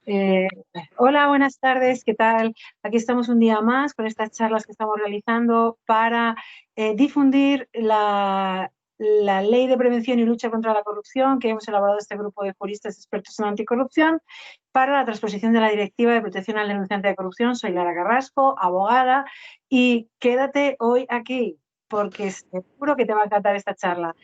Eh, Hola, buenas tardes, ¿qué tal? Aquí estamos un día más con estas charlas que estamos realizando para difundir la Ley de Prevención y Lucha contra la Corrupción que hemos elaborado este grupo de juristas expertos en anticorrupción para la transposición de la Directiva de Protección al Denunciante de Corrupción. Soy Lara Carrasco, abogada, y quédate hoy aquí porque seguro que te va a encantar esta charla.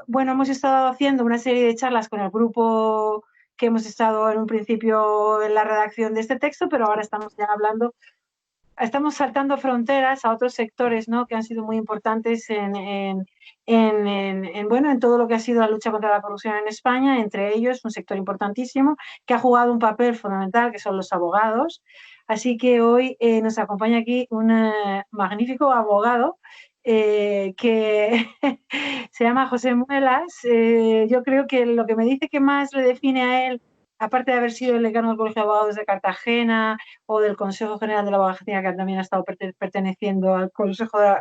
Bueno, hemos estado haciendo una serie de charlas con el grupo que hemos estado en un principio en la redacción de este texto, pero ahora estamos ya hablando, estamos saltando fronteras a otros sectores, ¿no?, que han sido muy importantes bueno, en todo lo que ha sido la lucha contra la corrupción en España, entre ellos un sector importantísimo que ha jugado un papel fundamental, que son los abogados. Así que hoy nos acompaña aquí un magnífico abogado que se llama José Muelas. Yo creo que lo que me dice que más le define a él, aparte de haber sido el decano del Colegio de Abogados de Cartagena o del Consejo General de la Abogacía, que también ha estado perteneciendo al Consejo de...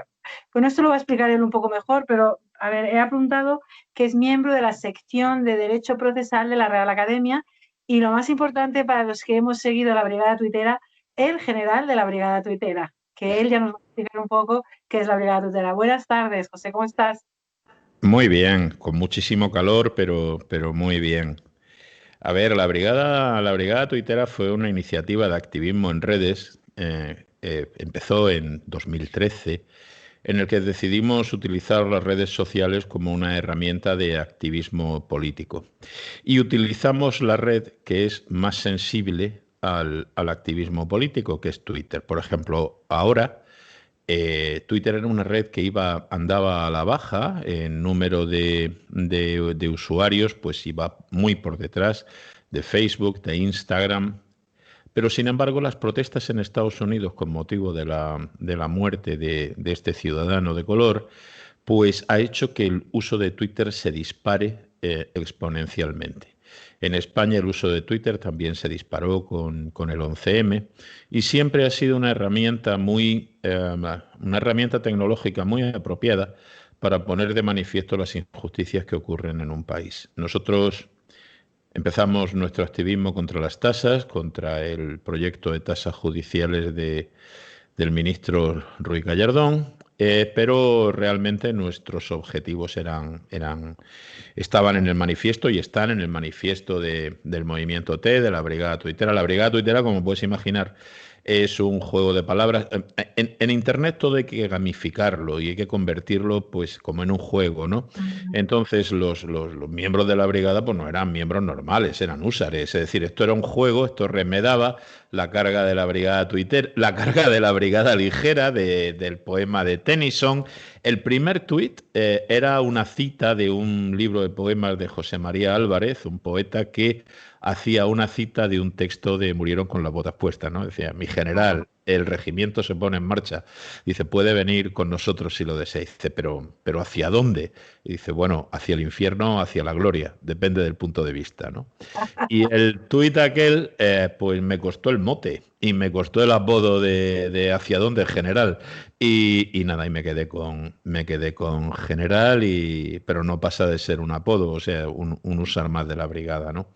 Con esto lo va a explicar él un poco mejor, pero a ver, he apuntado que es miembro de la sección de Derecho Procesal de la Real Academia y, lo más importante para los que hemos seguido la Brigada Tuitera, el general de la Brigada Tuitera, que él ya nos va a explicar un poco qué es la Brigada Tuitera. Buenas tardes, José, ¿cómo estás? Muy bien, con muchísimo calor, pero muy bien. A ver, la Brigada Tuitera fue una iniciativa de activismo en redes. Empezó en 2013, en el que decidimos utilizar las redes sociales como una herramienta de activismo político. Y utilizamos la red que es más sensible al activismo político, que es Twitter. Por ejemplo, ahora Twitter era una red que andaba a la baja en número de usuarios, pues iba muy por detrás de Facebook, de Instagram. Pero sin embargo, las protestas en Estados Unidos con motivo de la muerte de este ciudadano de color, pues ha hecho que el uso de Twitter se dispare exponencialmente. En España el uso de Twitter también se disparó con el 11M y siempre ha sido una herramienta tecnológica muy apropiada para poner de manifiesto las injusticias que ocurren en un país. Nosotros empezamos nuestro activismo contra las tasas, contra el proyecto de tasas judiciales del ministro Ruiz Gallardón, pero realmente nuestros objetivos estaban en el manifiesto y están en el manifiesto del movimiento T, de la Brigada Tuitera. La Brigada Tuitera, como puedes imaginar, es un juego de palabras. En Internet todo hay que gamificarlo y hay que convertirlo pues como en un juego, ¿no? Entonces los miembros de la brigada pues no eran miembros normales, eran húsares. Es decir, esto era un juego, esto remedaba la carga de la brigada Twitter, la carga de la brigada ligera del poema de Tennyson. El primer tuit era una cita de un libro de poemas de José María Álvarez, un poeta que hacía una cita de un texto de Murieron con las botas puestas, ¿no? Decía, mi general, el regimiento se pone en marcha. Dice, puede venir con nosotros si lo desea. Dice, pero ¿hacia dónde? Y dice, bueno, hacia el infierno o hacia la gloria, depende del punto de vista, ¿no? Y el tuit aquel, pues me costó el mote y me costó el apodo de hacia dónde general. Y nada, y me quedé con general, pero no pasa de ser un apodo, o sea, un usar más de la brigada, ¿no?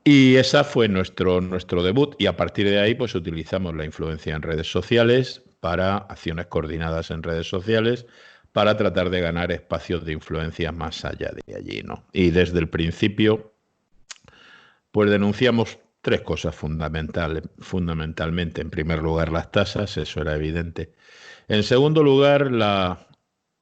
Y esa fue nuestro debut y a partir de ahí pues utilizamos la influencia en redes sociales para acciones coordinadas en redes sociales para tratar de ganar espacios de influencia más allá de allí, ¿no? Y desde el principio pues denunciamos tres cosas fundamentalmente. En primer lugar, las tasas, eso era evidente. En segundo lugar, la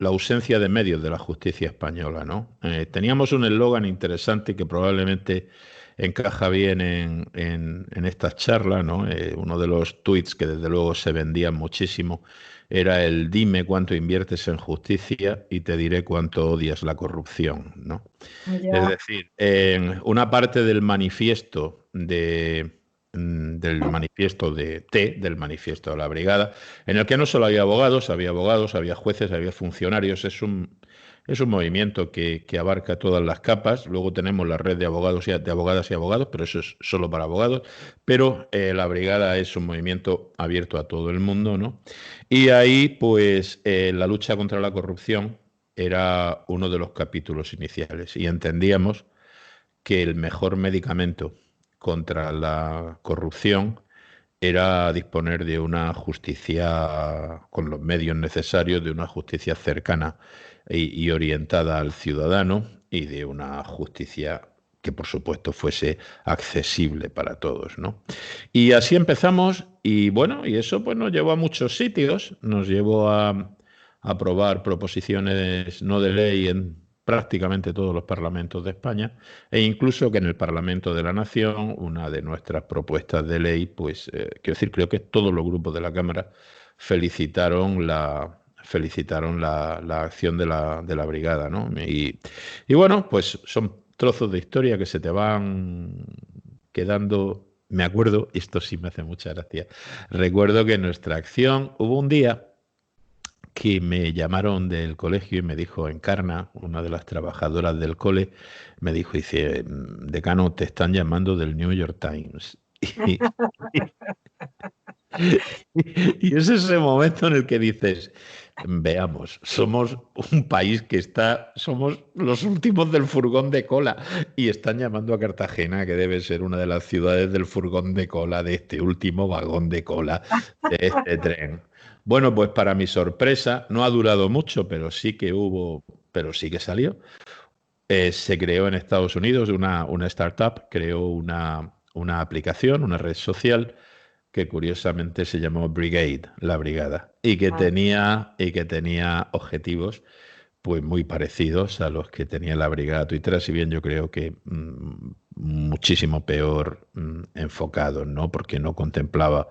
ausencia de medios de la justicia española, ¿no? Teníamos un eslogan interesante que probablemente encaja bien en estas charlas, ¿no? Uno de los tweets que desde luego se vendían muchísimo era el dime cuánto inviertes en justicia y te diré cuánto odias la corrupción, ¿no? Es Ya. decir, en una parte del manifiesto del manifiesto de T, del manifiesto de la brigada, en el que no solo había abogados, había jueces, había funcionarios. Es un movimiento que abarca todas las capas. Luego tenemos la red de abogados de abogadas y abogados, pero eso es solo para abogados. Pero la brigada es un movimiento abierto a todo el mundo, ¿no? Y ahí, pues, la lucha contra la corrupción era uno de los capítulos iniciales y entendíamos que el mejor medicamento contra la corrupción era disponer de una justicia con los medios necesarios, de una justicia cercana y orientada al ciudadano y de una justicia que por supuesto fuese accesible para todos, ¿no? Y así empezamos y bueno, y eso pues nos llevó a muchos sitios, nos llevó a aprobar proposiciones no de ley en prácticamente todos los parlamentos de España e incluso que en el Parlamento de la Nación una de nuestras propuestas de ley, pues quiero decir, creo que todos los grupos de la Cámara felicitaron la acción de la brigada, ¿no? Y bueno, pues son trozos de historia que se te van quedando. Me acuerdo, esto sí me hace mucha gracia, recuerdo que en nuestra acción hubo un día que me llamaron del colegio y me dijo Encarna, una de las trabajadoras del cole, me dijo, dice, decano, te están llamando del New York Times. Y es ese momento en el que dices, veamos, somos un país somos los últimos del furgón de cola y están llamando a Cartagena, que debe ser una de las ciudades del furgón de cola, de este último vagón de cola de este tren. Bueno, pues para mi sorpresa, no ha durado mucho, pero sí que salió. Se creó en Estados Unidos una startup, creó una aplicación, una red social que curiosamente se llamó Brigade, la brigada, y que tenía objetivos pues muy parecidos a los que tenía la brigada tuitera, si bien yo creo que muchísimo peor enfocados, ¿no? Porque no contemplaba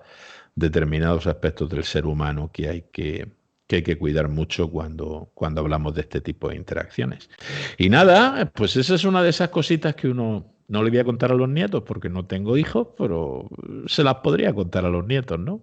determinados aspectos del ser humano que hay que cuidar mucho cuando hablamos de este tipo de interacciones. Y nada, pues esa es una de esas cositas que uno no le voy a contar a los nietos porque no tengo hijos, pero se las podría contar a los nietos, ¿no?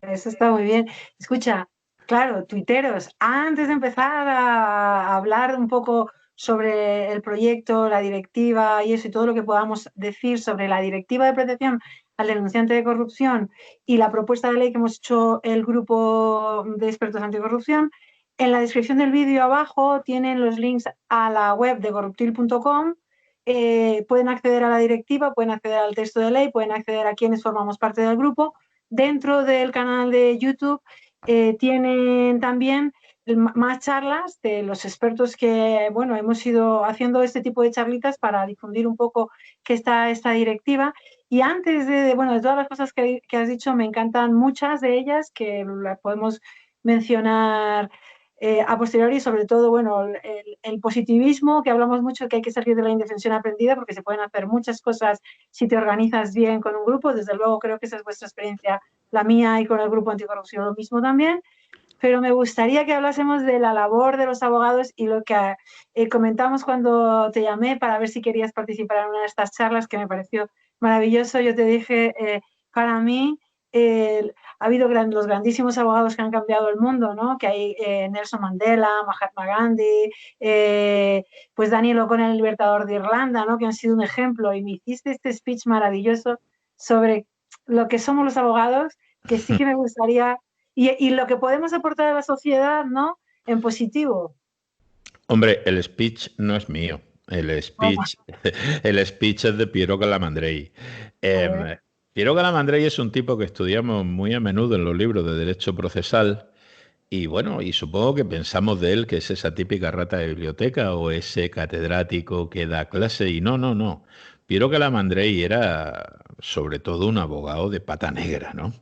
Eso está muy bien. Escucha, claro, tuiteros, antes de empezar a hablar un poco sobre el proyecto, la directiva y eso y todo lo que podamos decir sobre la directiva de protección al denunciante de corrupción y la propuesta de ley que hemos hecho el grupo de expertos anticorrupción, en la descripción del vídeo abajo tienen los links a la web de corruptil.com. Pueden acceder a la directiva, pueden acceder al texto de ley, pueden acceder a quienes formamos parte del grupo. Dentro del canal de YouTube tienen también más charlas de los expertos que, bueno, hemos ido haciendo este tipo de charlitas para difundir un poco qué está esta directiva. Y antes de todas las cosas que has dicho, me encantan muchas de ellas que las podemos mencionar a posteriori, sobre todo, bueno, el positivismo, que hablamos mucho que hay que salir de la indefensión aprendida porque se pueden hacer muchas cosas si te organizas bien con un grupo. Desde luego creo que esa es vuestra experiencia, la mía, y con el grupo anticorrupción lo mismo también. Pero me gustaría que hablásemos de la labor de los abogados y lo que comentamos cuando te llamé para ver si querías participar en una de estas charlas, que me pareció maravilloso. Yo te dije, para mí, ha habido los grandísimos abogados que han cambiado el mundo, ¿no? Que hay Nelson Mandela, Mahatma Gandhi, pues Daniel O'Connor, el libertador de Irlanda, ¿no? Que han sido un ejemplo. Y me hiciste este speech maravilloso sobre lo que somos los abogados, que sí que me gustaría, y lo que podemos aportar a la sociedad, ¿no? En positivo. Hombre, el speech no es mío. El speech, el speech es de Piero Calamandrei. Piero Calamandrei es un tipo que estudiamos muy a menudo en los libros de derecho procesal y bueno, y supongo que pensamos de él que es esa típica rata de biblioteca o ese catedrático que da clase y no, no, no. Piero Calamandrei era sobre todo un abogado de pata negra, ¿no?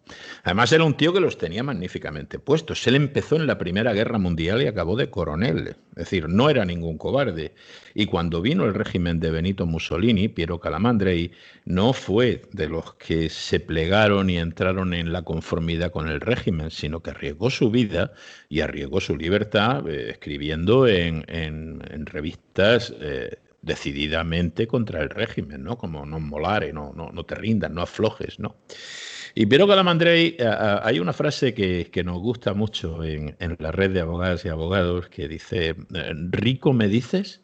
Además era un tío que los tenía magníficamente puestos. Él empezó en la Primera Guerra Mundial y acabó de coronel. Es decir, no era ningún cobarde. Y cuando vino el régimen de Benito Mussolini, Piero Calamandrei no fue de los que se plegaron y entraron en la conformidad con el régimen, sino que arriesgó su vida y arriesgó su libertad escribiendo en revistas decididamente contra el régimen, ¿no? Como non molare, no te rindas, no aflojes, ¿no? Y Piero Calamandrei, hay una frase que nos gusta mucho en la red de abogadas y abogados que dice, ¿rico me dices?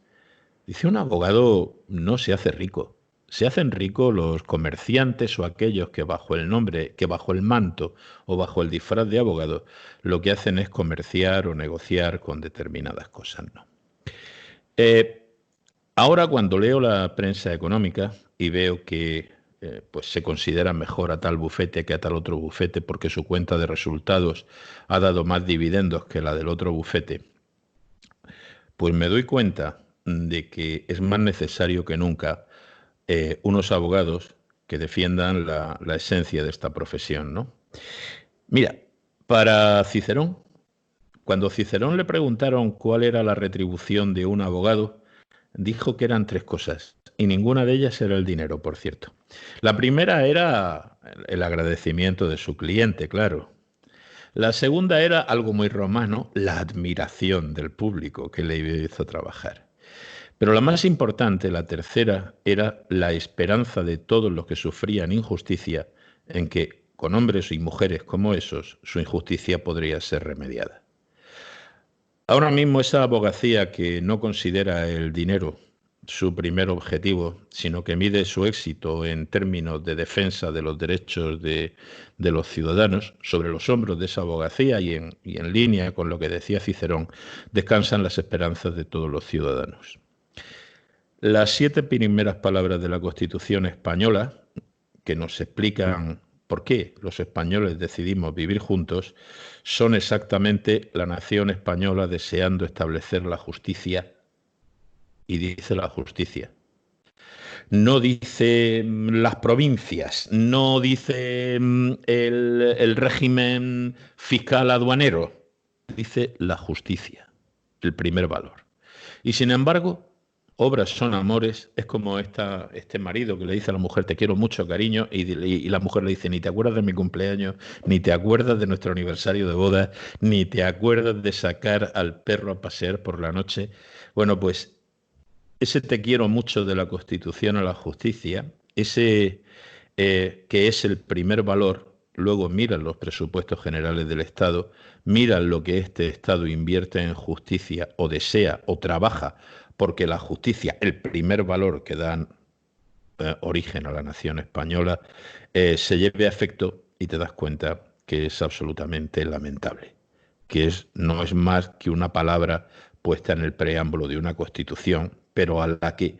Dice, un abogado no se hace rico. Se hacen ricos los comerciantes o aquellos que bajo el nombre, que bajo el manto o bajo el disfraz de abogado, lo que hacen es comerciar o negociar con determinadas cosas, ¿no? Ahora cuando leo la prensa económica y veo que pues se considera mejor a tal bufete que a tal otro bufete porque su cuenta de resultados ha dado más dividendos que la del otro bufete, pues me doy cuenta de que es más necesario que nunca unos abogados que defiendan la esencia de esta profesión, ¿no? Mira, para Cicerón, cuando Cicerón le preguntaron cuál era la retribución de un abogado, dijo que eran 3 cosas, y ninguna de ellas era el dinero, por cierto. La primera era el agradecimiento de su cliente, claro. La segunda era algo muy romano, la admiración del público que le hizo trabajar. Pero la más importante, la tercera, era la esperanza de todos los que sufrían injusticia en que, con hombres y mujeres como esos, su injusticia podría ser remediada. Ahora mismo esa abogacía que no considera el dinero su primer objetivo, sino que mide su éxito en términos de defensa de los derechos de los ciudadanos, sobre los hombros de esa abogacía y en línea con lo que decía Cicerón, descansan las esperanzas de todos los ciudadanos. Las 7 primeras palabras de la Constitución española, que nos explican por qué los españoles decidimos vivir juntos, son exactamente la nación española deseando establecer la justicia, y dice la justicia. No dice las provincias, no dice el régimen fiscal aduanero, dice la justicia, el primer valor. Y sin embargo, obras son amores, es como este marido que le dice a la mujer, te quiero mucho, cariño, y la mujer le dice, ni te acuerdas de mi cumpleaños, ni te acuerdas de nuestro aniversario de boda, ni te acuerdas de sacar al perro a pasear por la noche. Bueno, pues ese te quiero mucho de la Constitución a la justicia, ese que es el primer valor, luego miran los presupuestos generales del Estado, miran lo que este Estado invierte en justicia o desea o trabaja porque la justicia, el primer valor que dan origen a la nación española, se lleve a efecto y te das cuenta que es absolutamente lamentable, que no es más que una palabra puesta en el preámbulo de una Constitución, pero a la que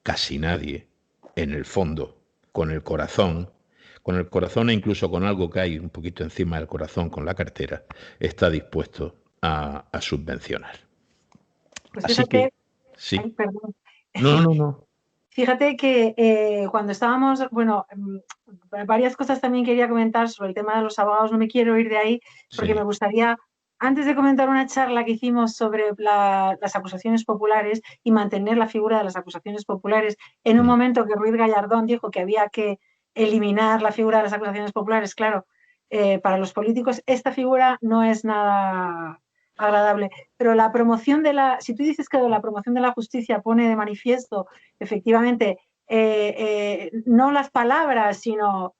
casi nadie, en el fondo, con el corazón e incluso con algo que hay un poquito encima del corazón, con la cartera, está dispuesto a subvencionar. Pues Así fíjate, que, sí. ay, perdón. No. Fíjate que cuando estábamos, bueno, varias cosas también quería comentar sobre el tema de los abogados, no me quiero ir de ahí porque Sí. me gustaría, antes de comentar una charla que hicimos sobre las acusaciones populares y mantener la figura de las acusaciones populares, en un momento que Ruiz Gallardón dijo que había que eliminar la figura de las acusaciones populares, claro, para los políticos esta figura no es nada agradable, pero la promoción si tú dices que la promoción de la justicia pone de manifiesto efectivamente no las palabras, sino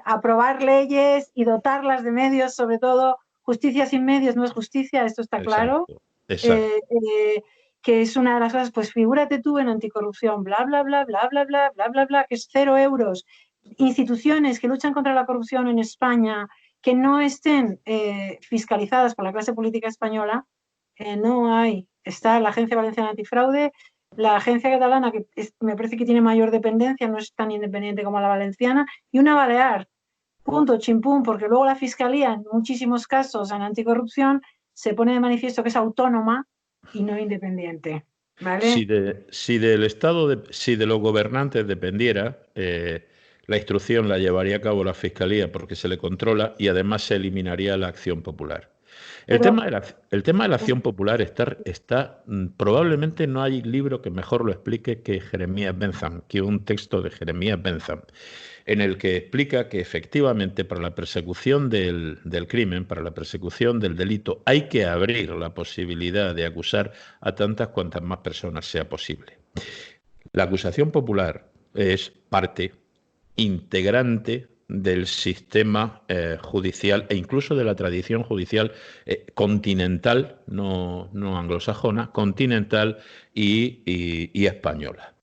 aprobar leyes y dotarlas de medios, sobre todo justicia sin medios no es justicia, esto está claro. Exacto. Que es una de las cosas, pues figúrate tú en anticorrupción, bla, bla, bla, bla, bla, bla, bla, bla, bla, que es 0 euros. Instituciones que luchan contra la corrupción en España, que no estén fiscalizadas por la clase política española, no hay. Está la Agencia Valenciana Antifraude, la Agencia Catalana, que me parece que tiene mayor dependencia, no es tan independiente como la valenciana, y una balear. Punto, chimpún, porque luego la Fiscalía, en muchísimos casos en anticorrupción, se pone de manifiesto que es autónoma y no independiente. ¿Vale? Si de los gobernantes dependiera, la instrucción la llevaría a cabo la Fiscalía porque se le controla y además se eliminaría la acción popular. El tema de la acción popular está probablemente no hay libro que mejor lo explique que Jeremías Bentham, que un texto de Jeremías Bentham, en el que explica que efectivamente para la persecución del crimen, para la persecución del delito, hay que abrir la posibilidad de acusar a tantas cuantas más personas sea posible. La acusación popular es parte integrante del sistema judicial e incluso de la tradición judicial continental, no anglosajona, continental y española.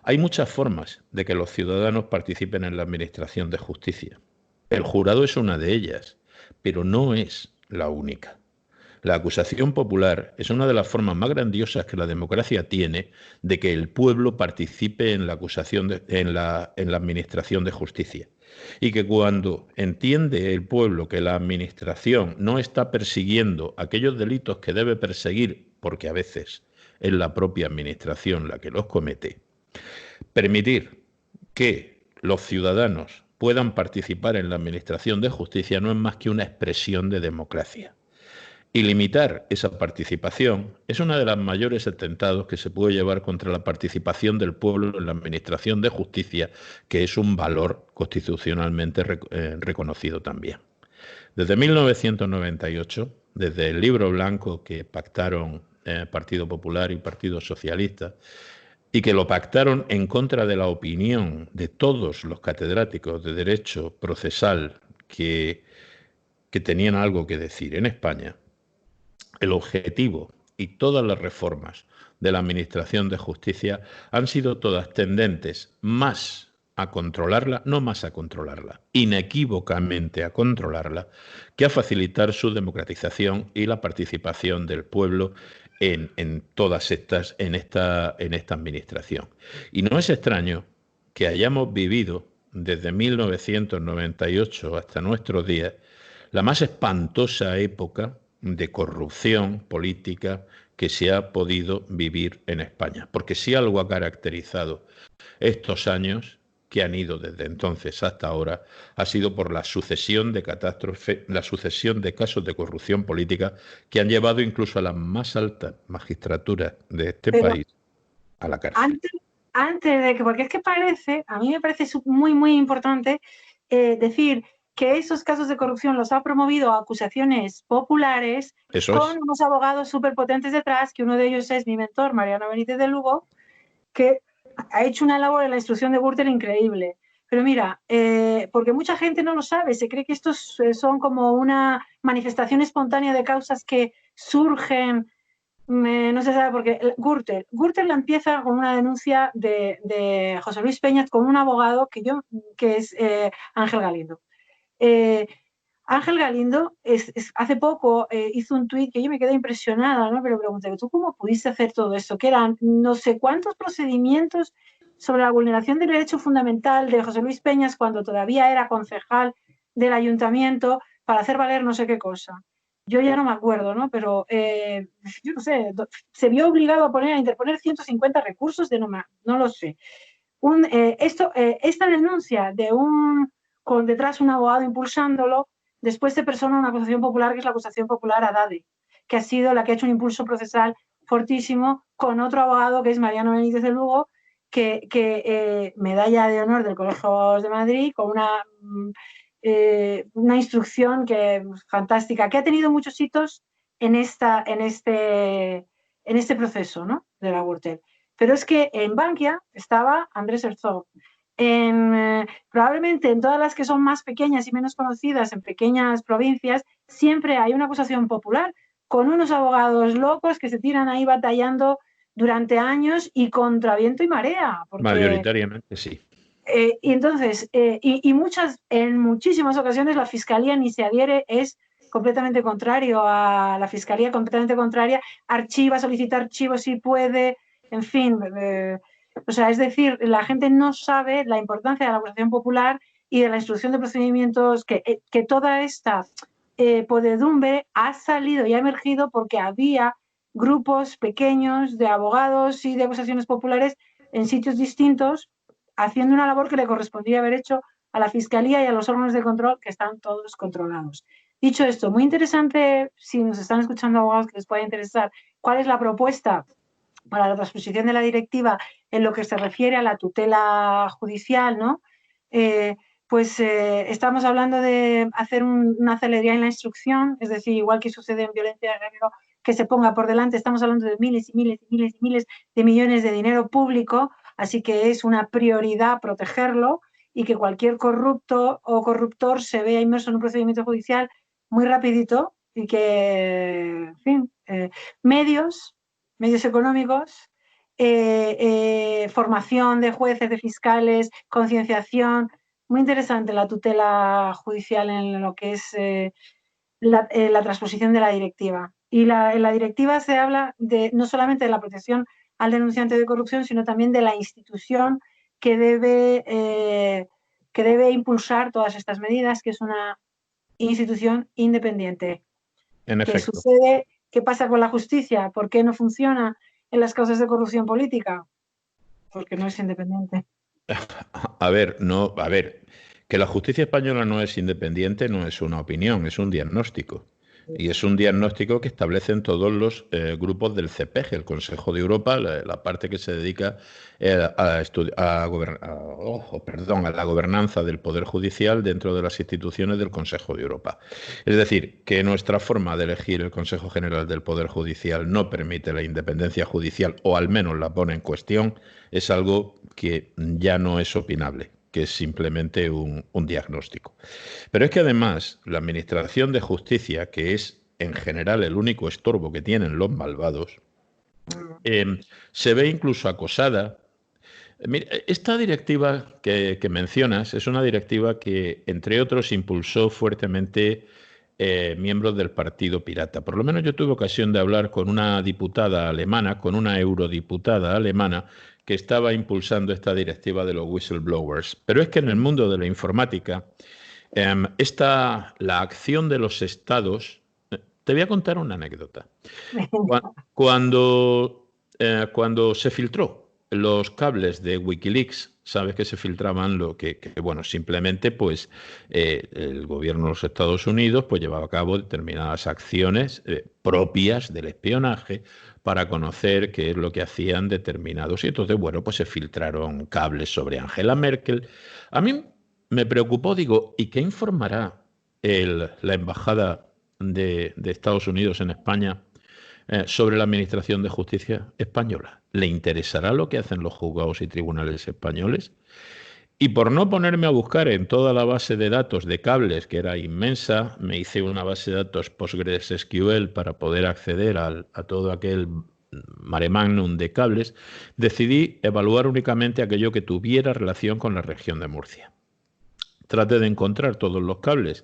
Hay muchas formas de que los ciudadanos participen en la administración de justicia. El jurado es una de ellas, pero no es la única. La acusación popular es una de las formas más grandiosas que la democracia tiene de que el pueblo participe en la acusación en la administración de justicia. Y que cuando entiende el pueblo que la administración no está persiguiendo aquellos delitos que debe perseguir, porque a veces es la propia administración la que los comete, permitir que los ciudadanos puedan participar en la administración de justicia no es más que una expresión de democracia. Y limitar esa participación es uno de los mayores atentados que se puede llevar contra la participación del pueblo en la administración de justicia, que es un valor constitucionalmente reconocido también. Desde 1998, desde el libro blanco que pactaron Partido Popular y Partido Socialista, y que lo pactaron en contra de la opinión de todos los catedráticos de Derecho Procesal que tenían algo que decir en España, el objetivo y todas las reformas de la Administración de Justicia han sido todas tendentes más a controlarla, no más a controlarla, inequívocamente a controlarla, que a facilitar su democratización y la participación del pueblo en todas estas, en esta administración. Y no es extraño que hayamos vivido desde 1998 hasta nuestros días la más espantosa época de corrupción política que se ha podido vivir en España. Porque si algo ha caracterizado estos años, que han ido desde entonces hasta ahora, ha sido por la sucesión de catástrofes, la sucesión de casos de corrupción política que han llevado incluso a las más altas magistraturas de este país a la cárcel. Antes de que, porque es que a mí me parece muy, muy importante decir que esos casos de corrupción los ha promovido acusaciones populares con unos abogados superpotentes detrás, que uno de ellos es mi mentor, Mariano Benítez de Lugo, que ha hecho una labor en la instrucción de Gürtel increíble. Pero mira, porque mucha gente no lo sabe, se cree que estos son como una manifestación espontánea de causas que surgen, no se sabe por qué. Gürtel la empieza con una denuncia de José Luis Peñas con un abogado que es Ángel Galindo. Ángel Galindo hace poco hizo un tuit que yo me quedé impresionada, ¿no? Pero pregunté, ¿tú cómo pudiste hacer todo esto? Que eran no sé cuántos procedimientos sobre la vulneración del derecho fundamental de José Luis Peñas cuando todavía era concejal del ayuntamiento para hacer valer no sé qué cosa. Yo ya no me acuerdo, ¿no? Pero yo no sé, se vio obligado a interponer 150 recursos de no lo sé. Esta denuncia con detrás un abogado impulsándolo, después se persona una acusación popular que es la acusación popular Haddadi, que ha sido la que ha hecho un impulso procesal fortísimo con otro abogado que es Mariano Benítez de Lugo, que medalla de honor del Colegio de Abogados de Madrid, con una instrucción fantástica, que ha tenido muchos hitos en este proceso, ¿no? De la Gürtel. Pero es que en Bankia estaba Andrés Herzog. Probablemente en todas las que son más pequeñas y menos conocidas, en pequeñas provincias, siempre hay una acusación popular con unos abogados locos que se tiran ahí batallando durante años y contra viento y marea. Mayoritariamente sí. Y entonces, en muchísimas ocasiones la Fiscalía ni se adhiere, es completamente contrario a la Fiscalía, completamente contraria, archiva, solicita archivos si puede, en fin, o sea, es decir, la gente no sabe la importancia de la acusación popular y de la instrucción de procedimientos, que toda esta podedumbre ha salido y ha emergido porque había grupos pequeños de abogados y de acusaciones populares en sitios distintos haciendo una labor que le correspondía haber hecho a la Fiscalía y a los órganos de control, que están todos controlados. Dicho esto, muy interesante, si nos están escuchando abogados que les pueda interesar, cuál es la propuesta para la transposición de la directiva en lo que se refiere a la tutela judicial, ¿no? Estamos hablando de hacer una celeridad en la instrucción, es decir, igual que sucede en violencia de género, que se ponga por delante, estamos hablando de miles y miles y miles y miles de millones de dinero público, así que es una prioridad protegerlo y que cualquier corrupto o corruptor se vea inmerso en un procedimiento judicial muy rapidito y que, en fin, medios económicos, formación de jueces, de fiscales, concienciación. Muy interesante la tutela judicial en lo que es la transposición de la directiva. Y en la directiva se habla no solamente de la protección al denunciante de corrupción, sino también de la institución que debe impulsar todas estas medidas, que es una institución independiente. En ¿Qué efecto. sucede? ¿Qué pasa con la justicia? ¿Por qué no funciona en las causas de corrupción política? Porque no es independiente. A ver, que la justicia española no es independiente no es una opinión, es un diagnóstico. Y es un diagnóstico que establecen todos los grupos del CPG, el Consejo de Europa, la parte que se dedica a la gobernanza del Poder Judicial dentro de las instituciones del Consejo de Europa. Es decir, que nuestra forma de elegir el Consejo General del Poder Judicial no permite la independencia judicial, o al menos la pone en cuestión, es algo que ya no es opinable, que es simplemente un diagnóstico. Pero es que además la Administración de Justicia, que es en general el único estorbo que tienen los malvados, se ve incluso acosada. Mira, esta directiva que mencionas es una directiva que, entre otros, impulsó fuertemente miembros del Partido Pirata. Por lo menos yo tuve ocasión de hablar con una diputada alemana, con una eurodiputada alemana, que estaba impulsando esta directiva de los whistleblowers. Pero es que en el mundo de la informática, la acción de los estados. Te voy a contar una anécdota. Cuando se filtró los cables de Wikileaks, sabes que se filtraban bueno, simplemente pues el gobierno de los Estados Unidos pues llevaba a cabo determinadas acciones propias del espionaje para conocer qué es lo que hacían determinados. Y entonces, bueno, pues se filtraron cables sobre Angela Merkel. A mí me preocupó, digo, ¿y qué informará la embajada de Estados Unidos en España sobre la Administración de Justicia española? ¿Le interesará lo que hacen los juzgados y tribunales españoles? Y por no ponerme a buscar en toda la base de datos de cables, que era inmensa, me hice una base de datos PostgreSQL para poder acceder a todo aquel mare magnum de cables, decidí evaluar únicamente aquello que tuviera relación con la región de Murcia. Traté de encontrar todos los cables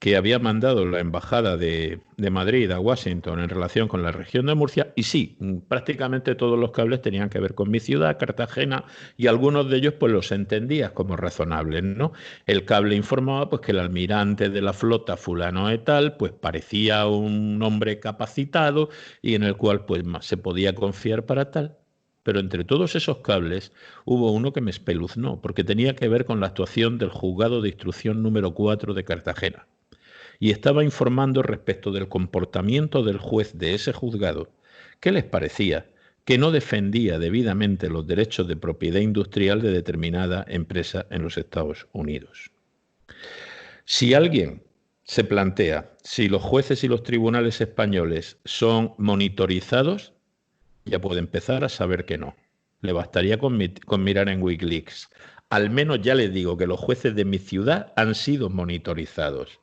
que había mandado la Embajada de Madrid a Washington en relación con la región de Murcia, y sí, prácticamente todos los cables tenían que ver con mi ciudad, Cartagena, y algunos de ellos pues los entendías como razonables, ¿no? El cable informaba pues que el almirante de la flota fulano de tal pues parecía un hombre capacitado y en el cual pues se podía confiar para tal. Pero entre todos esos cables hubo uno que me espeluznó, porque tenía que ver con la actuación del juzgado de instrucción número 4 de Cartagena. Y estaba informando respecto del comportamiento del juez de ese juzgado. ¿Qué les parecía? Que no defendía debidamente los derechos de propiedad industrial de determinada empresa en los Estados Unidos. Si alguien se plantea si los jueces y los tribunales españoles son monitorizados, ya puede empezar a saber que no. Le bastaría con mirar en Wikileaks. Al menos ya les digo que los jueces de mi ciudad han sido monitorizados.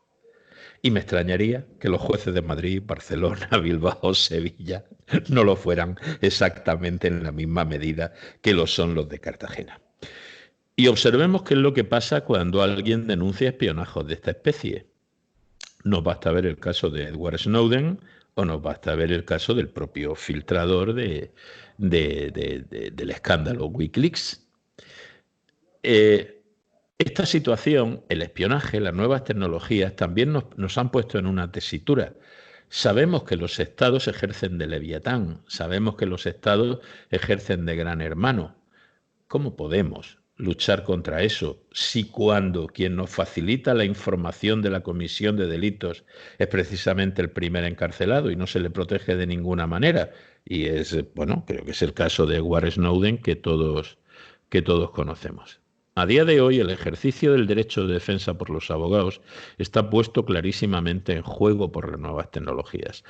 Y me extrañaría que los jueces de Madrid, Barcelona, Bilbao, Sevilla no lo fueran exactamente en la misma medida que lo son los de Cartagena. Y observemos qué es lo que pasa cuando alguien denuncia espionajos de esta especie. Nos basta ver el caso de Edward Snowden o nos basta ver el caso del propio filtrador del escándalo Wikileaks. Esta situación, el espionaje, las nuevas tecnologías, también nos han puesto en una tesitura. Sabemos que los estados ejercen de Leviatán, sabemos que los estados ejercen de Gran Hermano. ¿Cómo podemos luchar contra eso si cuando quien nos facilita la información de la comisión de delitos es precisamente el primer encarcelado y no se le protege de ninguna manera? Y bueno, creo que es el caso de Edward Snowden que todos conocemos. A día de hoy, el ejercicio del derecho de defensa por los abogados está puesto clarísimamente en juego por las nuevas tecnologías.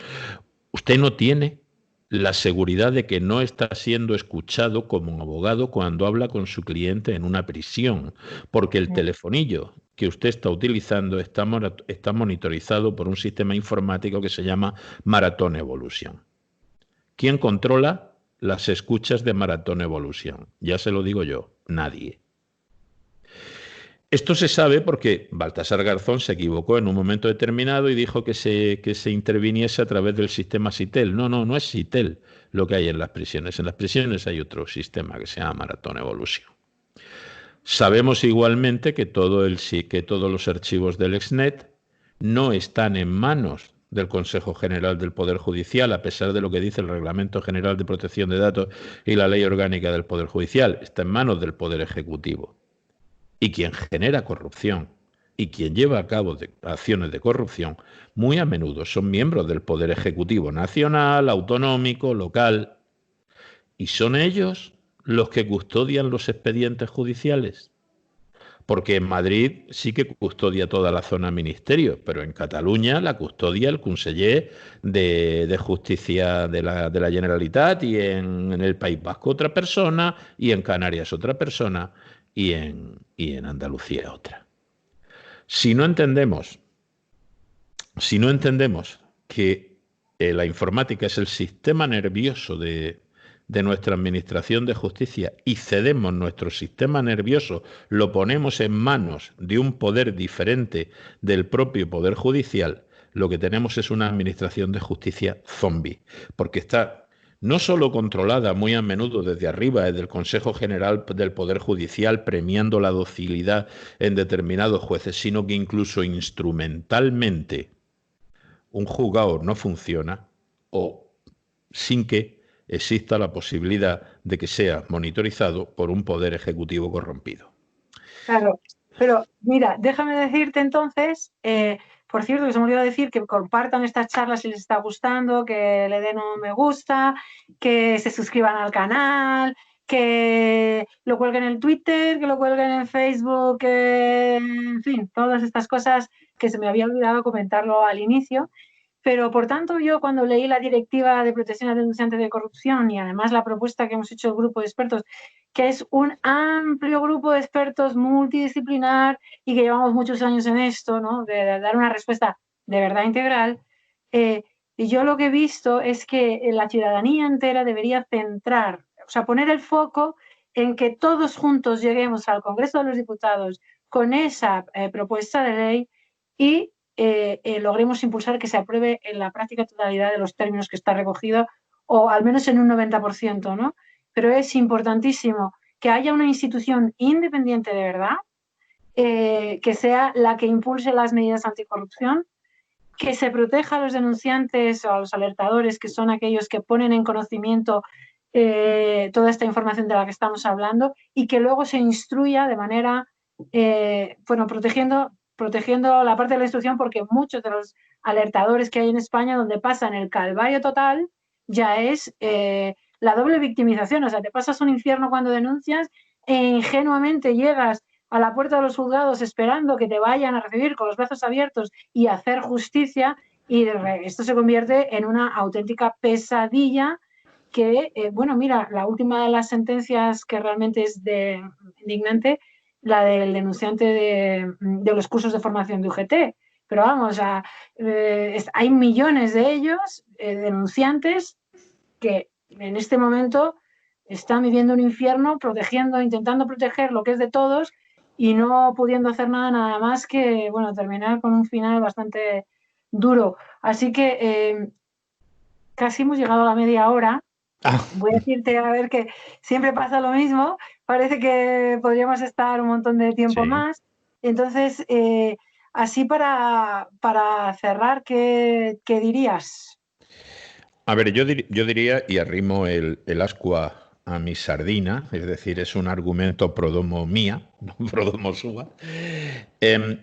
Usted no tiene la seguridad de que no está siendo escuchado como un abogado cuando habla con su cliente en una prisión, porque el telefonillo que usted está utilizando está monitorizado por un sistema informático que se llama Marathon Evolution. ¿Quién controla las escuchas de Marathon Evolution? Ya se lo digo yo, nadie. Esto se sabe porque Baltasar Garzón se equivocó en un momento determinado y dijo que se interviniese a través del sistema SITEL. No, no, no es SITEL lo que hay en las prisiones. En las prisiones hay otro sistema que se llama Maratón Evolución. Sabemos igualmente que que todos los archivos del Exnet no están en manos del Consejo General del Poder Judicial, a pesar de lo que dice el Reglamento General de Protección de Datos y la Ley Orgánica del Poder Judicial. Está en manos del Poder Ejecutivo. Y quien genera corrupción y quien lleva a cabo acciones de corrupción, muy a menudo son miembros del Poder Ejecutivo nacional, autonómico, local, y son ellos los que custodian los expedientes judiciales. Porque en Madrid sí que custodia toda la zona ministerio, pero en Cataluña la custodia el conseller de Justicia de la Generalitat, y en el País Vasco otra persona, y en Canarias otra persona, y en Andalucía otra. Si no entendemos, si no entendemos que la informática es el sistema nervioso de nuestra administración de justicia y cedemos nuestro sistema nervioso, lo ponemos en manos de un poder diferente del propio poder judicial, lo que tenemos es una administración de justicia zombie, porque está no solo controlada muy a menudo desde arriba, desde el Consejo General del Poder Judicial, premiando la docilidad en determinados jueces, sino que incluso instrumentalmente un juzgado no funciona o sin que exista la posibilidad de que sea monitorizado por un poder ejecutivo corrompido. Claro, pero mira, déjame decirte entonces, por cierto, que se me olvidó decir que compartan estas charlas si les está gustando, que le den un me gusta, que se suscriban al canal, que lo cuelguen en el Twitter, que lo cuelguen en Facebook, en fin, todas estas cosas que se me había olvidado comentarlo al inicio. Pero, por tanto, yo cuando leí la Directiva de Protección al Denunciante de Corrupción y además la propuesta que hemos hecho el grupo de expertos, que es un amplio grupo de expertos multidisciplinar y que llevamos muchos años en esto, ¿no? de dar una respuesta de verdad integral, y yo lo que he visto es que la ciudadanía entera debería centrar, o sea, poner el foco en que todos juntos lleguemos al Congreso de los Diputados con esa propuesta de ley y logremos impulsar que se apruebe en la práctica totalidad de los términos que está recogido, o al menos en un 90%, ¿no? Pero es importantísimo que haya una institución independiente de verdad, que sea la que impulse las medidas anticorrupción, que se proteja a los denunciantes o a los alertadores, que son aquellos que ponen en conocimiento toda esta información de la que estamos hablando, y que luego se instruya de manera, bueno, protegiendo la parte de la instrucción, porque muchos de los alertadores que hay en España, donde pasan el calvario total, ya es la doble victimización. O sea, te pasas un infierno cuando denuncias e ingenuamente llegas a la puerta de los juzgados esperando que te vayan a recibir con los brazos abiertos y hacer justicia, y esto se convierte en una auténtica pesadilla que, bueno, mira, la última de las sentencias que realmente es indignante, la del denunciante de los cursos de formación de UGT. Pero vamos, hay millones de ellos, denunciantes, que en este momento están viviendo un infierno, intentando proteger lo que es de todos y no pudiendo hacer nada más que, bueno, terminar con un final bastante duro. Así que casi hemos llegado a la media hora. Voy a decirte, a ver, que siempre pasa lo mismo. Parece que podríamos estar un montón de tiempo más. Entonces, así para cerrar, ¿qué dirías? A ver, yo diría, y arrimo el ascua a mi sardina, es decir, es un argumento pro domo mía, no pro domo sua.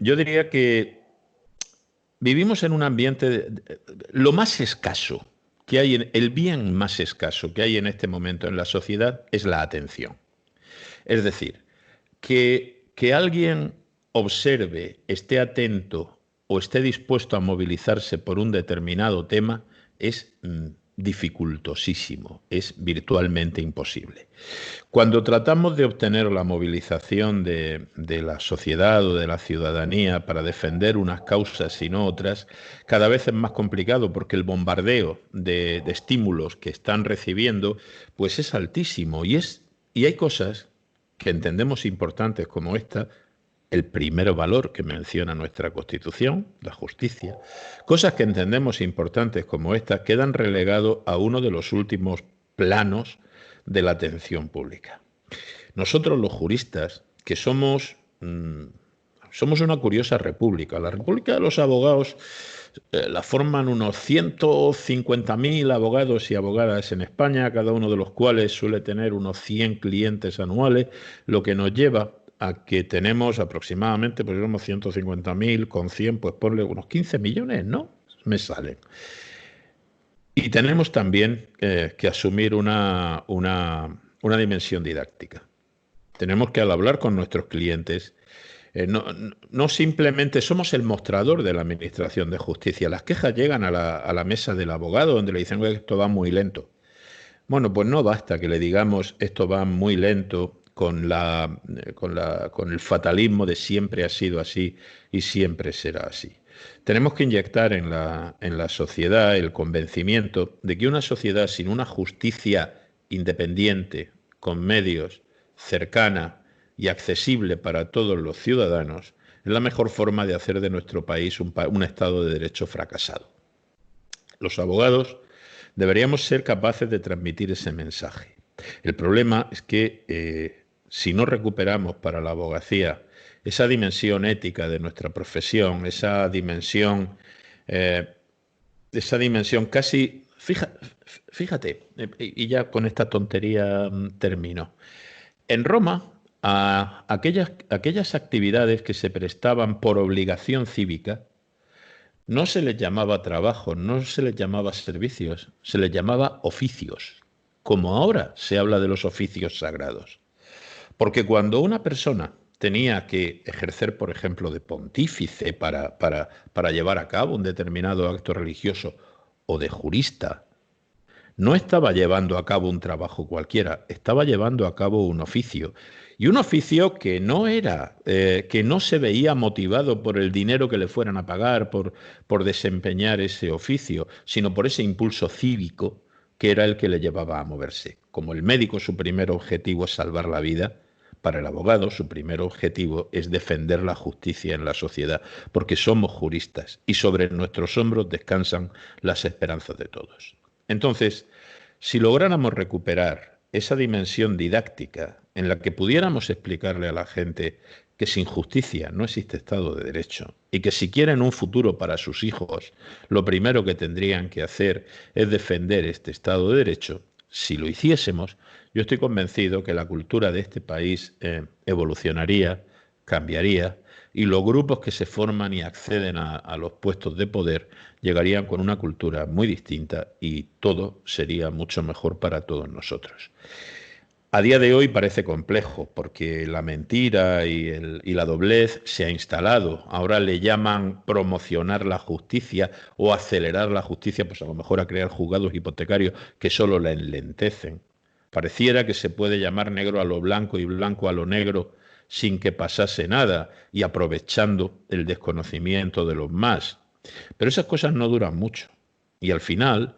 Yo diría que vivimos en un ambiente, lo más escaso que hay, el bien más escaso que hay en este momento en la sociedad es la atención. Es decir, que alguien observe, esté atento o esté dispuesto a movilizarse por un determinado tema es dificultosísimo, es virtualmente imposible. Cuando tratamos de obtener la movilización de la sociedad o de la ciudadanía para defender unas causas y no otras, cada vez es más complicado porque el bombardeo de estímulos que están recibiendo pues es altísimo, y hay cosas que entendemos importantes como esta el primer valor que menciona nuestra Constitución, la justicia, cosas que entendemos importantes como estas quedan relegados a uno de los últimos planos de la atención pública. Nosotros los juristas, que somos una curiosa república, la república de los abogados la forman unos 150.000 abogados y abogadas en España, cada uno de los cuales suele tener unos 100 clientes anuales, lo que nos lleva a que tenemos aproximadamente, pues somos 150.000, con 100, pues ponle unos 15 millones, ¿no? Me salen. Y tenemos también que asumir una dimensión didáctica. Tenemos que, al hablar con nuestros clientes, no simplemente somos el mostrador de la Administración de Justicia. Las quejas llegan a la mesa del abogado, donde le dicen que esto va muy lento. Bueno, pues no basta que le digamos esto va muy lento con el fatalismo de siempre ha sido así y siempre será así. Tenemos que inyectar en la sociedad el convencimiento de que una sociedad sin una justicia independiente, con medios, cercana y accesible para todos los ciudadanos, es la mejor forma de hacer de nuestro país un Estado de Derecho fracasado. Los abogados deberíamos ser capaces de transmitir ese mensaje. El problema es que si no recuperamos para la abogacía esa dimensión ética de nuestra profesión, esa dimensión casi, fíjate, y ya con esta tontería termino. En Roma, a aquellas actividades que se prestaban por obligación cívica, no se les llamaba trabajo, no se les llamaba servicios, se les llamaba oficios, como ahora se habla de los oficios sagrados. Porque cuando una persona tenía que ejercer, por ejemplo, de pontífice para llevar a cabo un determinado acto religioso, o de jurista, no estaba llevando a cabo un trabajo cualquiera, estaba llevando a cabo un oficio. Y un oficio que que no se veía motivado por el dinero que le fueran a pagar, por desempeñar ese oficio, sino por ese impulso cívico que era el que le llevaba a moverse. Como el médico su primer objetivo es salvar la vida, para el abogado su primer objetivo es defender la justicia en la sociedad, porque somos juristas y sobre nuestros hombros descansan las esperanzas de todos. Entonces, si lográramos recuperar esa dimensión didáctica en la que pudiéramos explicarle a la gente que sin justicia no existe Estado de Derecho y que si quieren un futuro para sus hijos, lo primero que tendrían que hacer es defender este Estado de Derecho, si lo hiciésemos, yo estoy convencido que la cultura de este país evolucionaría, cambiaría, y los grupos que se forman y acceden a los puestos de poder llegarían con una cultura muy distinta y todo sería mucho mejor para todos nosotros. A día de hoy parece complejo porque la mentira y la doblez se ha instalado. Ahora le llaman promocionar la justicia o acelerar la justicia, pues a lo mejor a crear juzgados hipotecarios que solo la enlentecen. Pareciera que se puede llamar negro a lo blanco y blanco a lo negro sin que pasase nada y aprovechando el desconocimiento de los más. Pero esas cosas no duran mucho y al final,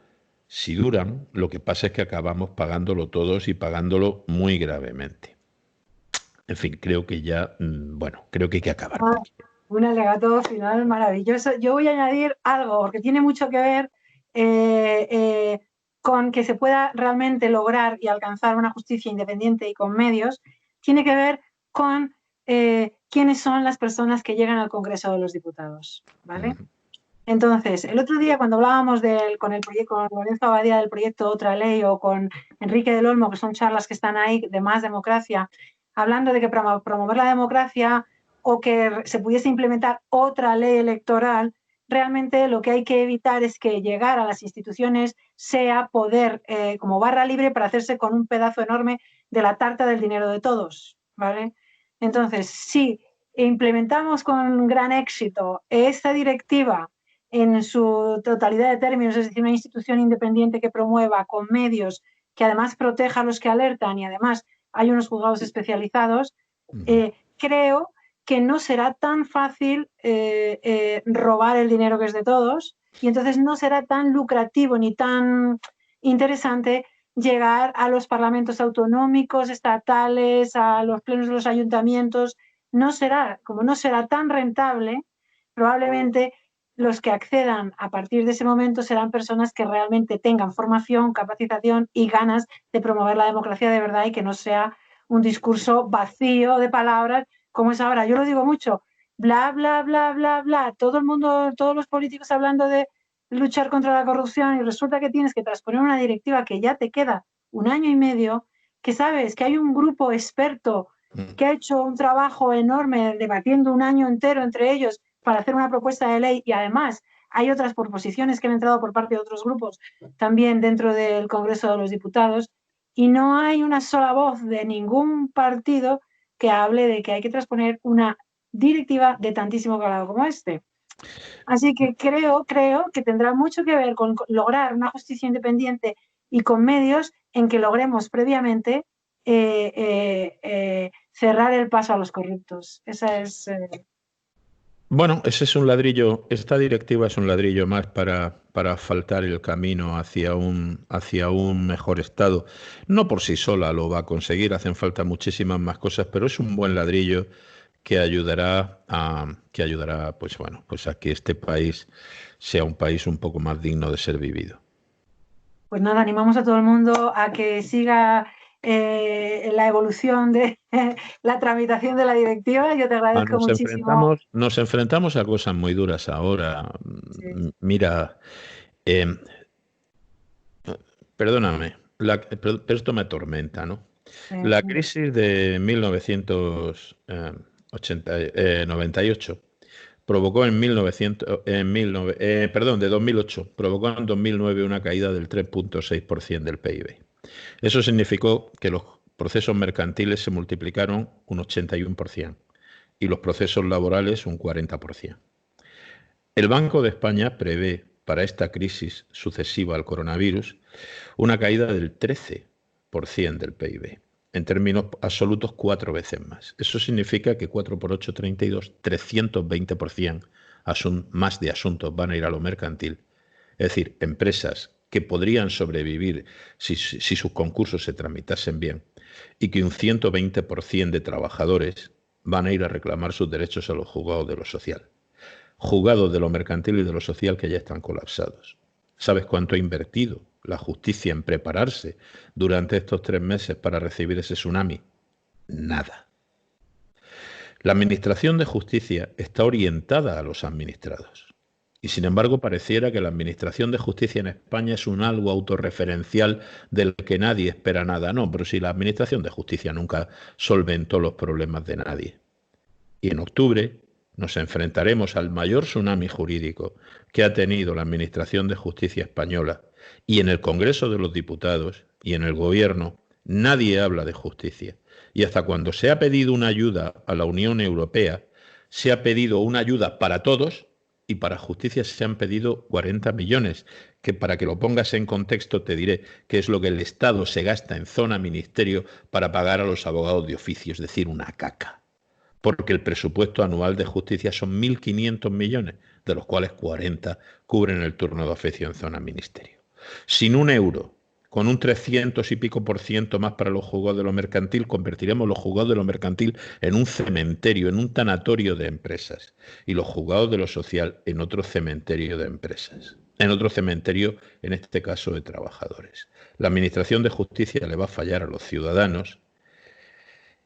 si duran, lo que pasa es que acabamos pagándolo todos y pagándolo muy gravemente. En fin, creo que ya, creo que hay que acabar. Un alegato final maravilloso. Yo voy a añadir algo, porque tiene mucho que ver con que se pueda realmente lograr y alcanzar una justicia independiente y con medios, tiene que ver con quiénes son las personas que llegan al Congreso de los Diputados, ¿vale? Entonces, el otro día cuando hablábamos con Lorenzo Abadía del proyecto Otra Ley o con Enrique del Olmo, que son charlas que están ahí de Más Democracia, hablando de que para promover la democracia o que se pudiese implementar otra ley electoral, realmente lo que hay que evitar es que llegar a las instituciones sea poder como barra libre para hacerse con un pedazo enorme de la tarta del dinero de todos, ¿vale? Entonces, si implementamos con gran éxito esta directiva en su totalidad de términos, es decir, una institución independiente que promueva con medios, que además proteja a los que alertan y además hay unos juzgados especializados, creo que no será tan fácil robar el dinero que es de todos y entonces no será tan lucrativo ni tan interesante llegar a los parlamentos autonómicos, estatales, a los plenos de los ayuntamientos como no será tan rentable, probablemente los que accedan a partir de ese momento serán personas que realmente tengan formación, capacitación y ganas de promover la democracia de verdad y que no sea un discurso vacío de palabras como es ahora. Yo lo digo mucho, bla, bla, bla, bla, bla, todo el mundo, todos los políticos hablando de luchar contra la corrupción y resulta que tienes que transponer una directiva que ya te queda 1 año y medio, que sabes que hay un grupo experto que ha hecho un trabajo enorme debatiendo 1 año entero entre ellos para hacer una propuesta de ley y además hay otras proposiciones que han entrado por parte de otros grupos también dentro del Congreso de los Diputados y no hay una sola voz de ningún partido que hable de que hay que transponer una directiva de tantísimo calado como este. Así que creo que tendrá mucho que ver con lograr una justicia independiente y con medios en que logremos previamente cerrar el paso a los corruptos. Esa es... Bueno, ese es un ladrillo, esta directiva es un ladrillo más para asfaltar el camino hacia un mejor estado. No por sí sola lo va a conseguir, hacen falta muchísimas más cosas, pero es un buen ladrillo que ayudará, pues bueno, pues a que este país sea un país un poco más digno de ser vivido. Pues nada, animamos a todo el mundo a que siga la evolución de la tramitación de la directiva. Yo te agradezco muchísimo. Nos enfrentamos a cosas muy duras ahora. Sí. Mira, eh, perdóname, pero esto me atormenta, ¿no? La crisis de 1998 provocó de 2008, provocó en 2009 una caída del 3,6% del PIB. Eso significó que los procesos mercantiles se multiplicaron un 81% y los procesos laborales un 40%. El Banco de España prevé para esta crisis sucesiva al coronavirus una caída del 13% del PIB. En términos absolutos, 4 veces más. Eso significa que 4 por 8, 32, 320% más de asuntos van a ir a lo mercantil. Es decir, empresas que podrían sobrevivir si sus concursos se tramitasen bien y que un 120% de trabajadores van a ir a reclamar sus derechos a los juzgados de lo social. Juzgados de lo mercantil y de lo social que ya están colapsados. ¿Sabes cuánto ha invertido la justicia en prepararse durante estos 3 meses para recibir ese tsunami? Nada. La administración de justicia está orientada a los administrados. Y sin embargo pareciera que la administración de justicia en España es un algo autorreferencial del que nadie espera nada. No, pero si la administración de justicia nunca solventó los problemas de nadie. Y en octubre nos enfrentaremos al mayor tsunami jurídico que ha tenido la Administración de Justicia española. Y en el Congreso de los Diputados y en el Gobierno nadie habla de justicia. Y hasta cuando se ha pedido una ayuda a la Unión Europea, se ha pedido una ayuda para todos y para justicia se han pedido 40 millones, que para que lo pongas en contexto te diré que es lo que el Estado se gasta en zona ministerio para pagar a los abogados de oficio, es decir, una caca. Porque el presupuesto anual de justicia son 1.500 millones, de los cuales 40 cubren el turno de oficio en zona ministerio. Sin un euro, con un 300 y pico por ciento más para los juzgados de lo mercantil, convertiremos los juzgados de lo mercantil en un cementerio, en un tanatorio de empresas, y los juzgados de lo social en otro cementerio de empresas, en otro cementerio, en este caso, de trabajadores. La administración de justicia le va a fallar a los ciudadanos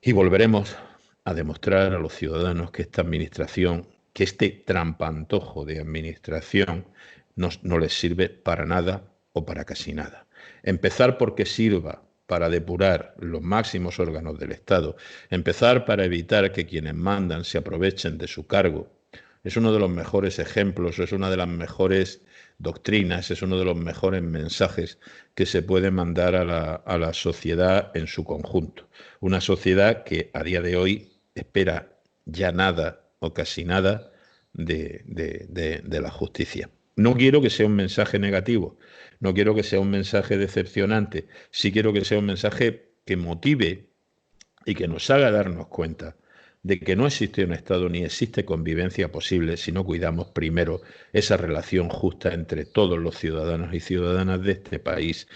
y volveremos a demostrar a los ciudadanos que esta administración, que este trampantojo de administración no les sirve para nada o para casi nada. Empezar porque sirva para depurar los máximos órganos del Estado, empezar para evitar que quienes mandan se aprovechen de su cargo, es uno de los mejores ejemplos, es una de las mejores doctrinas, es uno de los mejores mensajes que se puede mandar a la sociedad en su conjunto. Una sociedad que a día de hoy espera ya nada o casi nada de la justicia. No quiero que sea un mensaje negativo, no quiero que sea un mensaje decepcionante, sí quiero que sea un mensaje que motive y que nos haga darnos cuenta de que no existe un Estado ni existe convivencia posible si no cuidamos primero esa relación justa entre todos los ciudadanos y ciudadanas de este país.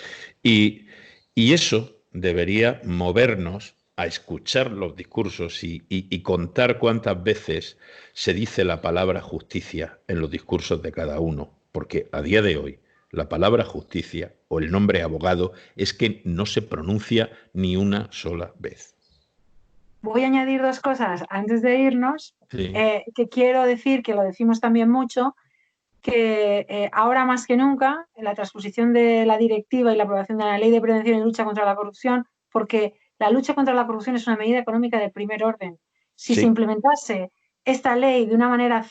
Y eso debería movernos a escuchar los discursos y contar cuántas veces se dice la palabra justicia en los discursos de cada uno, porque a día de hoy la palabra justicia o el nombre abogado es que no se pronuncia ni una sola vez. Voy a añadir dos cosas antes de irnos, Sí. que quiero decir, que lo decimos también mucho, que ahora más que nunca, en la transposición de la directiva y la aprobación de la Ley de Prevención y Lucha contra la Corrupción, porque la lucha contra la corrupción es una medida económica de primer orden. Si se Sí. implementase esta ley de una manera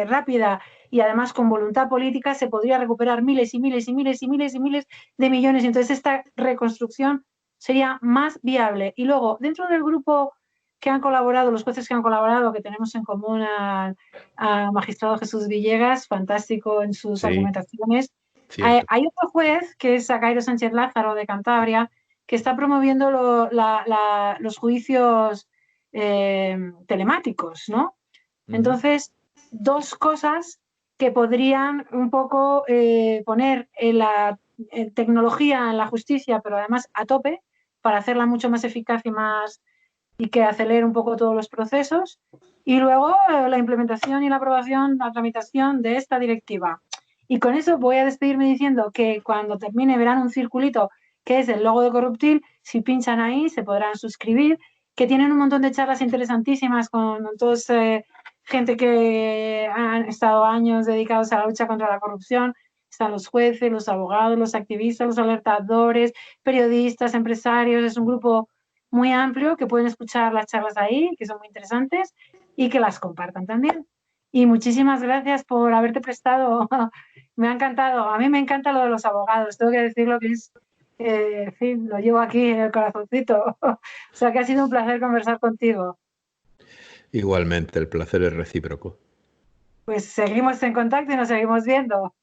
rápida y además con voluntad política, se podría recuperar miles y miles y miles y miles y miles de millones. Entonces, esta reconstrucción sería más viable. Y luego, dentro del grupo que han colaborado, los jueces que han colaborado, que tenemos en común a magistrado Jesús Villegas, fantástico en sus Sí, argumentaciones. cierto. Hay otro juez, que es Sacairo Sánchez Lázaro de Cantabria, que está promoviendo los juicios telemáticos, ¿no? Entonces, dos cosas que podrían un poco poner la tecnología en la justicia, pero además a tope, para hacerla mucho más eficaz y que acelere un poco todos los procesos. Y luego la implementación y la aprobación, la tramitación de esta directiva. Y con eso voy a despedirme diciendo que cuando termine verán un circulito que es el logo de Corruptil. Si pinchan ahí se podrán suscribir, que tienen un montón de charlas interesantísimas con todos gente que han estado años dedicados a la lucha contra la corrupción. Están los jueces, los abogados, los activistas, los alertadores, periodistas, empresarios. Es un grupo muy amplio, que pueden escuchar las charlas ahí, que son muy interesantes, y que las compartan también. Y muchísimas gracias por haberte prestado. Me ha encantado. A mí me encanta lo de los abogados. Tengo que decirlo que es, en fin, lo llevo aquí en el corazoncito. O sea que ha sido un placer conversar contigo. Igualmente, el placer es recíproco. Pues seguimos en contacto y nos seguimos viendo.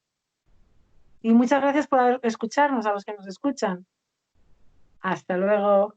Y muchas gracias por escucharnos, a los que nos escuchan. Hasta luego.